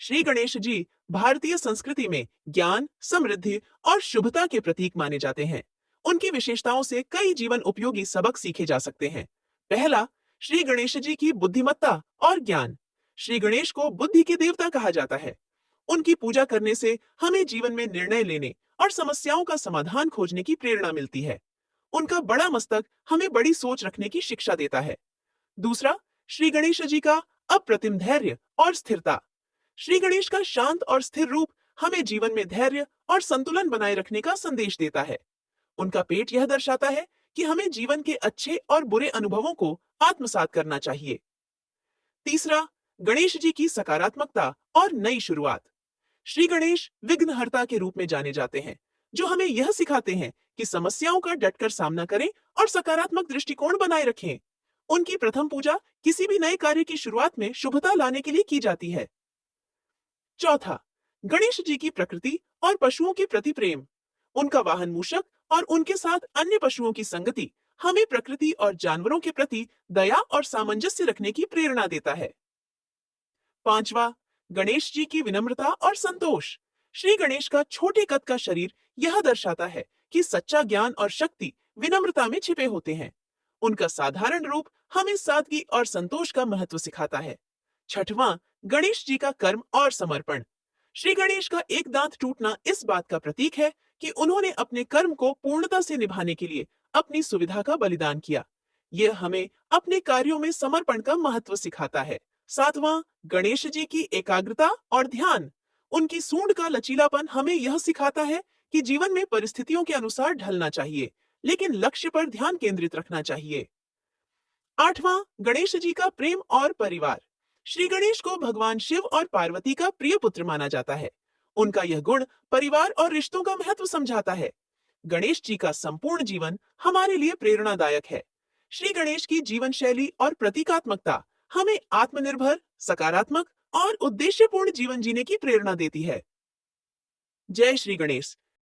श्री गणेश जी भारतीय संस्कृति में ज्ञान, समृद्धि और शुभता के प्रतीक माने जाते हैं। उनकी विशेषताओं से कई जीवन उपयोगी सबक सीखे जा सकते हैं। पहला, श्री गणेश जी की बुद्धिमत्ता और ज्ञान। श्री गणेश को बुद्धि के देवता कहा जाता है। उनकी पूजा करने से हमें जीवन में निर्णय लेने और समस्याओं का समाधान खोजने की प्रेरणा मिलती है। उनका बड़ा मस्तक हमें बड़ी सोच रखने की शिक्षा देता है। दूसरा, श्री गणेश जी का अप्रतिम धैर्य और स्थिरता। श्री गणेश का शांत और स्थिर रूप हमें जीवन में धैर्य और संतुलन बनाए रखने का संदेश देता है। उनका पेट यह दर्शाता है कि हमें जीवन के अच्छे और बुरे अनुभवों को आत्मसात करना चाहिए। तीसरा, गणेश जी की सकारात्मकता और नई शुरुआत। श्री गणेश विघ्नहर्ता के रूप में जाने जाते हैं, जो हमें यह सिखाते हैं कि समस्याओं का डटकर सामना करें और सकारात्मक दृष्टिकोण बनाए रखें। उनकी प्रथम पूजा किसी भी नए कार्य की शुरुआत में शुभता लाने के लिए की जाती है। चौथा, गणेश जी की प्रकृति और पशुओं के प्रति प्रेम। उनका वाहन मूषक और उनके साथ अन्य पशुओं की संगति हमें प्रकृति और जानवरों के प्रति दया और सामंजस्य रखने की प्रेरणा देता है। पांचवा, गणेश जी की विनम्रता और संतोष। श्री गणेश का छोटे कद का शरीर यह दर्शाता है कि सच्चा ज्ञान और शक्ति विनम्रता में छिपे होते हैं। उनका साधारण रूप हमें सादगी और संतोष का महत्व सिखाता है। छठवां, गणेश जी का कर्म और समर्पण। श्री गणेश का एक दांत टूटना इस बात का प्रतीक है कि उन्होंने अपने कर्म को पूर्णता से निभाने के लिए अपनी सुविधा का बलिदान किया। यह हमें अपने कार्यों में समर्पण का महत्व सिखाता है। सातवां, गणेश जी की एकाग्रता और ध्यान। उनकी सूंड का लचीलापन हमें यह सिखाता है कि जीवन में परिस्थितियों के अनुसार ढलना चाहिए, लेकिन लक्ष्य पर ध्यान केंद्रित रखना चाहिए। आठवां, गणेश जी का प्रेम और परिवार। श्री गणेश को भगवान शिव और पार्वती का प्रिय पुत्र माना जाता है। उनका यह गुण परिवार और रिश्तों का महत्व समझाता है। गणेश जी का संपूर्ण जीवन हमारे लिए प्रेरणादायक है। श्री गणेश की जीवन शैली और प्रतीकात्मकता हमें आत्मनिर्भर, सकारात्मक और उद्देश्यपूर्ण जीवन जीने की प्रेरणा देती है। जय श्री गणेश।